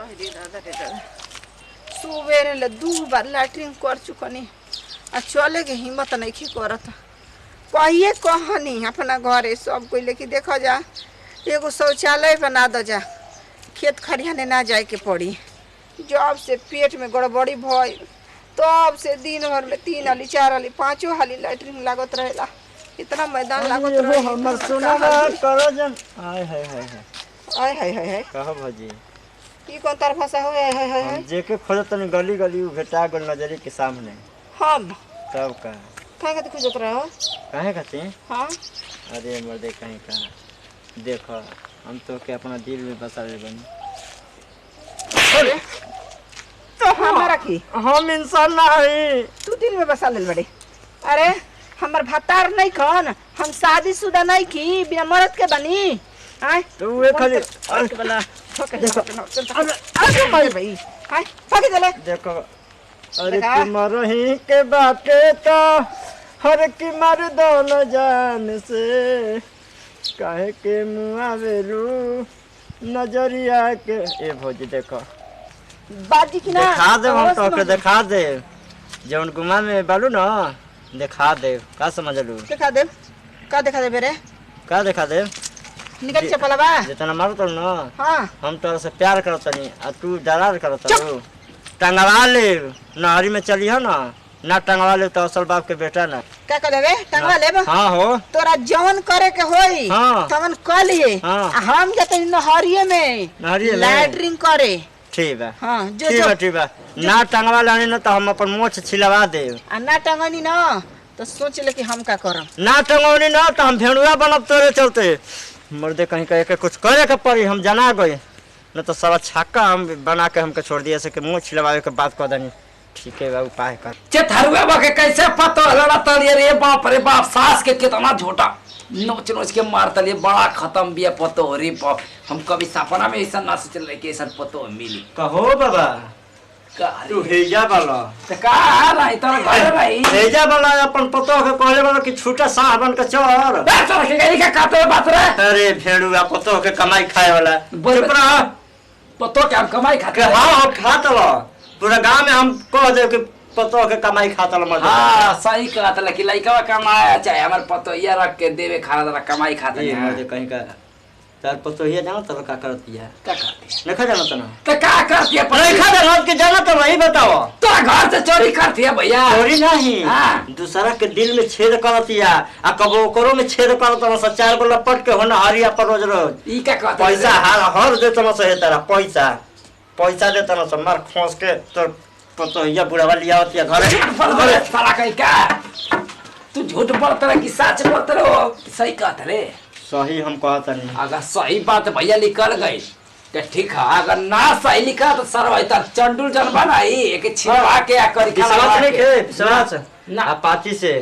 रे दादा रे दादा सुबेरे ले 2 बार लैट्रिन कर चुकनी आ चले के हिम्मत नहीं करत कहिए कहनी अपना घरे सब कोई लेके देखा जा एगो शौचालय बना दो जा खेत खरियाने ना जाए के पड़ी। जब से पेट में गड़बड़ी भई तब से दिन भर में 3 हाली 4 हाली 5 हाली लैट्रिन लागत रहेला इतना मैदान लागत रहे हमर सोना करो जन हाय हाय हाय हाय हाय हाय हाय कहो भौजी ई कौन तार भाषा हो हाय हाय हाय जेके खोजत तनी गली गली भेटा गल नजरी के सामने हम तब का काहे के खोजत रहो काहे कहते हां अरे मर्दे कहीं का देखो हम तो के अपना दिल में बसा ले बनी अरे तो हमारा की हम इंसान ना है तू दिल में बसा ले बड़े अरे हमर भतार नहीं खन हम शादीशुदा नहीं की बिना मर्द के बनी आय तो वे खाली वाला देखो अरे भाई हाय भागे चले देखो अरे तुम्हारे के बाटे तो हर की मर दो न जान से काहे के मुआ वेलू नजरिया के ए भौजी देखो बाजी की ना दिखा दे हम तो के दिखा दे जौन गुमा में बालू ना दिखा दे का समझ लू दिखा दे का दिखा दे बेरे का दिखा दे निकल चपला बा जितना मारो तो ना हां हम तो से प्यार करत नहीं आ तू दरार करत हो टंगवा ले नहरी में चली हो ना टंगवा ले तो असल बाप के बेटा ना का कर लेबे टंगवा लेबे हां हो तोरा जवन करे के होई तवन कर लिए हम जते नहरिये में लैट्रिन करे ठीक है हां जो ठीक है ठीक है ना टंगवा लानी ना तो हम अपन मोछ छिलवा दे आ ना टंगनी ना तो सोच ले कि हम का करम ना टंगवनी ना तो हम भेड़ुआ बनब तोरे चलते मर्दे कहीं कहे के कुछ करे के पड़ी हम जना गए न तो सारा छक्का हम बना के हमके छोड़ दिए से कि मुंह छिलवावे के बात कर दनी ठीक है बाबू उपाय कर चेथरुआ बा के कैसे पतो लड़ा तलिए रे बाप सास के कितना झोटा नोच नोच के मारता लिए बड़ा खत्म बिया पतो रे बाप हम कभी सपना में ऐसा ना सोचल रहे कि ऐसा पतो मिली कहो बाबा तू हेजा वाला त का रही तोर घर रही हेजा वाला अपन पतो के कहले वाला कि छूटा साहबन के चोर चल के गई का काते बात रे अरे भेड़ुआ पतो के कमाई खाए वाला चुप रह पतो के हम कमाई खाते हां खात लो पूरा गांव में हम कह दे कि पतो के कमाई खाता लो मत हां सही कहत ल कि लइका कमाया चाहे हमर पतो ये रख के देवे खाना कमाई खाता ये मुझे कहीं का तार पतो ये जानो तो का करती है का करती है नहीं जानो तो ना तो का करती है नहीं खा जानो के जानो तो वही बताओ तो घर से चोरी करती है भैया चोरी नहीं हां दूसरा के दिल में छेद करती है आ कबो करो में छेद करत तो सचार को लपट के होना हरिया पर रोज रोज ई का कहत पैसा हर दे तो सही तरह पैसा दे तो ना मार खोस के तो पतो ये बुढ़ावा लिया होती है घर साला कहीं का तू झूठ बोलत रहे कि सच बोलत रहे सही कहत रे सही हम कहता नहीं अगर सही बात भैया निकल गई तो ठीक है अगर ना सही लिखा तो सर भाई तर चंडुल जन बनाई एक छिपा के आ कर विश्वास नहीं के विश्वास ना अपाची से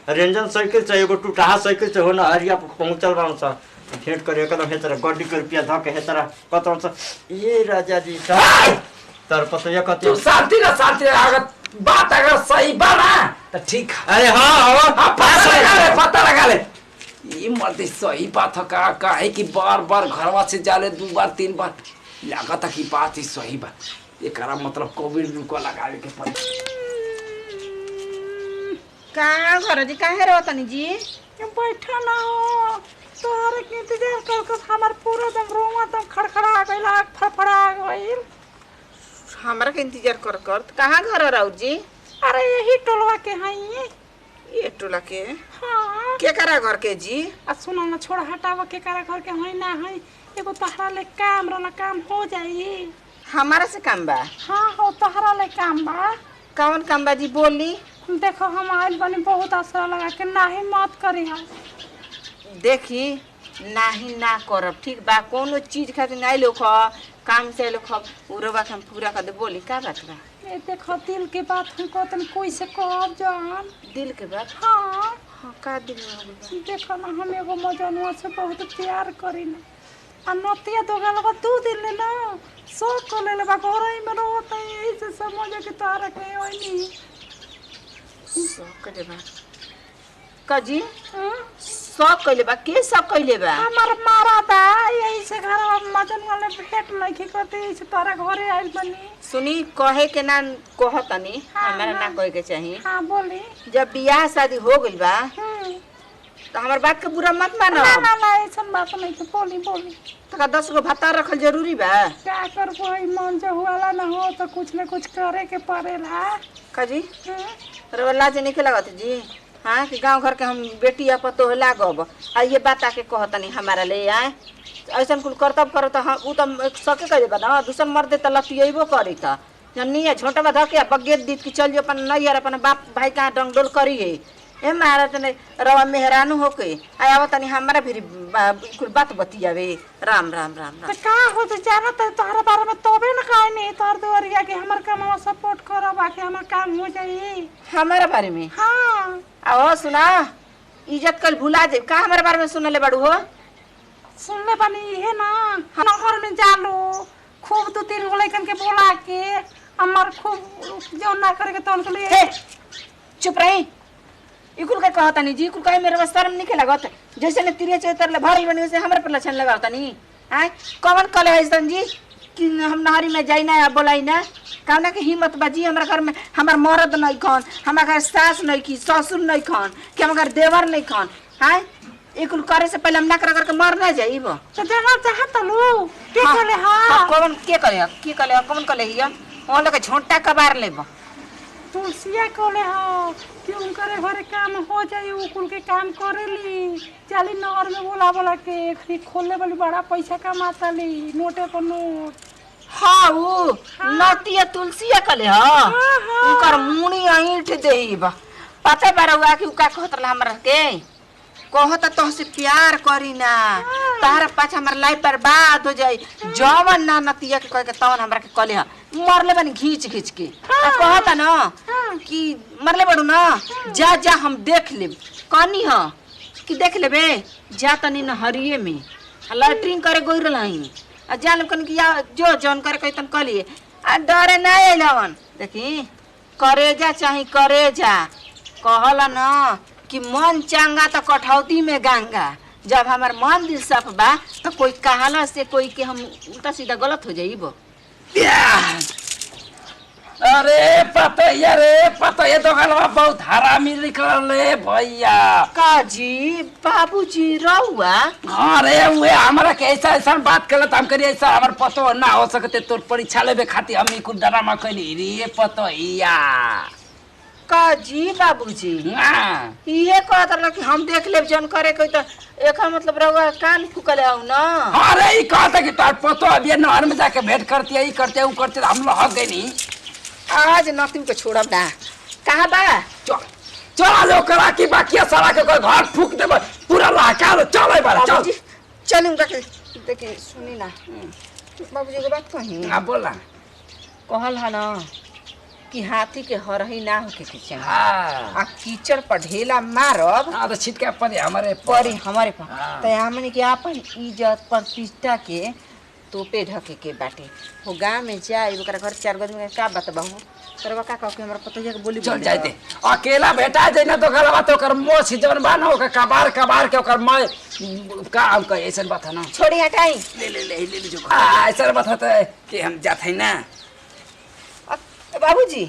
रेंजन साइकिल से एगो टूटा साइकिल से होना हरिया पहुंचल बान सा भेंट करे एकदम हे तरह गड्डी के रुपया ध के हे तरह कतौ सा ये राजा जी तर पतो ये कते तू शांति अगर बात अगर सही बना तो ठीक है अरे हां पता लगा ले ये मर्द सही बात है का है कि बार घरवा से जाले 2 बार 3 बार लागत की बात ही सही बात एकरा मतलब कोविड को लगावे के पड़ी का घर जी काहे रो तनी जी बैठा ना हो तोहरे के इंतजार कर हमर पूरा दम रोवा दम खड़खड़ा गइल आग फड़फड़ा गइल हमरा के इंतजार कर कहां घर रहू जी अरे यही टोलवा के हई ये टोला के हां के करा घर के जी आ सुनो ना छोड़ हटावा के करा घर के हई ना हई एगो तहरा ले काम रहला काम हो जाई हमारा से काम बा हां हो तहरा ले काम बा कौन काम बा जी बोली देखो हम आइल बनी बहुत आसरा लगा के नाही मत करी हम देखी नाही ना करब ठीक बा कोनो चीज खातिर नहीं लोख काम से लोख उरवा हम पूरा कर दे बोली का बात बा ए देखो दिल के बात हमको तन कोई से कहब जान दिल के बात हां हां का दिल में देखो ना हम एगो मजनुआ से बहुत प्यार करीना आ नतिया तो गलबा 2 दिन ले ना सो को ले ले बा घरई में रहत है ऐसे समझ के तारा के ओइनी सो करे बा का जी सब कइले बा के सब कइले बा हमार मारा था यही से घर मदन वाले भेट नहीं करते इसे तारा घरे आइल बनी। सुनी कहे के ना कहतनी हमरा ना कहे के चाहिए। हाँ बोली। जब बियाह शादी हो गइल बा तो हमार बात के बुरा मत मानो। ना ना ना ऐसा बात नहीं के बोली बोली। तो 10 गो भत्ता रखल जरूरी बा। क्या कर कोई मन जो हुआला ना हो तो कुछ न कुछ करे के पड़ेला। काजी रवला जे निकल लागत जी। हाँ कि गांव घर के हम बेटी या पतो लागब आ ये बात आके कहतनी हमारा ले आए ऐसा कुल करतब करो तो हम उ तो सके करे बा ना दूसर मर्दे त लतियबो करी त जन्नी है छोटा बा के बगेत दीत की चल जो अपन नहीं यार अपन बाप भाई का डंगडोल करी है ए मारा तने रवा मेहरानू होके आया तनी हमारा फिर कुल बात बतियावे राम राम राम राम। तो का हो तो जानत है तोहरा बारे में तोबे न काहे नहीं तोहर दुआरिया के हमर काम सपोर्ट करब आके हमर काम हो जाई हमारे बारे में। हां आओ सुना इज्जत कल भुला दे का हमारे बारे में सुनले बड़ू हो सुनले बनी है ना हम घर में जालो खूब 2-3 गो लइकन के बोला के हमर खूब जो ना करे के तोन के लिए चुप रही इकुल का कहता नहीं जी इकुल का मेरे बस शर्म नहीं लगत जैसे ने तिरे चेतर ले भरल बनी वैसे हमरे पर लक्षण लगावता नहीं आय कौन कले ऐसन जी कि हम नहरी में जाई ना या बोलाई ना कहना के हिम्मत बाजी हमरा घर में हमर मर्द नहीं खान हमरा घर सास नहीं की ससुर नहीं खान कि हमर घर देवर नहीं खान आय इकुल करे से पहले हम ना करके मर ना जाइबो तो जाना चाहत लो के करे हां कौन के करे कौन कले हिया ओन लगे झोंटा कबार लेबो तुलसिया कोले हो कि उनकरे घरे काम हो जाई उ कुल के काम करेली चाली नगर में बोला के खरी खोले वाली बड़ा पैसा कमाता ली नोटे पर नोट। हाँ वो नतिया तुलसिया कले हो उनकर मुनी ईंट देईबा पता बारवा कि उ का कहत रहा हमरा के कहत तो से प्यार करी ना तारा पाछा हमर लाइफ बर्बाद हो जाई जवन ना नतिया के कह के तवन हमरा के कले ह मरले बनी घींच के कहता ना कि मरले बड़ू ना जा जा हम देख लेब कनी ह कि देख लेबे जा तनी न हरिये में लैट्रिन करे गोइर लही आ जान कन कि जो जौन करे कह तन कलिए आ डरे ना आइलवन देखी करेजा चाही करेजा कहला ना कि मन चांगा तो कठौती में गंगा जब हमार मन दिल साफ बा तो कोई कहला से कोई के हम उल्टा सीधा गलत हो जाइबो। अरे पता ये दोकानमा बहुत हरामी निकलले भैया काजी बाबूजी रहुआ अरे उहे हमरा के ऐसा बात करले त हम करी ऐसा हमर पतो ना हो सकते तोर परीक्षा लेबे खातिर हम कुछ ड्रामा कइली रे पतो या काजी बाबूजी हां इहे कहत रहा कि हम देख लेब जन करे कोई त एकर मतलब रहुआ कान फुकले आउ ना। अरे ई कहता कि तोर पतो अभी नहर में जाके भेंट करती है ई करते ऊ करते हम लहक गए नी आज नतिन के छोड़ब ना कहां बा चल आ करा की बाकी सारा के कोई घर फूक देबे पूरा लहका लो चल बार चल चल देखी सुनी ना बाबूजी को बात कही हां बोला कहल है ना कि हाथी के हरही ना होके के चाहिए हां आ कीचड़ पर ढेला मारब हां तो छिटका पड़े हमारे पर त हमनी के अपन इज्जत प्रतिष्ठा के तोपे ढके के बाटे हो गांव में जाए ओकरा घर 4 गो में का बताबहू करवा का कह के हमरा पतोहिया के बोली चल जाए दे अकेला बेटा जाए ना तो गलवा तो कर मोछ जवन बानो के कबार के ओकर मैं काम का ऐसा बात है ना छोड़ी हटाई ले जो ऐसा बात है कि हम जात है ना बाबूजी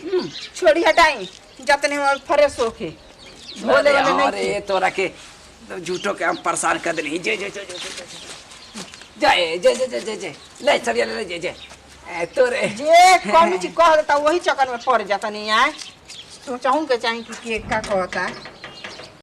छोड़ी हटाई जतने हम फ्रेश होके भोले वाले नहीं अरे तोरा के झूठो के हम परेशान कर देनी जे ले सब ले तोरे जे कौन चीज कह देता वही चक्कर में पड़ जाता नहीं आए तू चाहूं के चाहे कि का कहता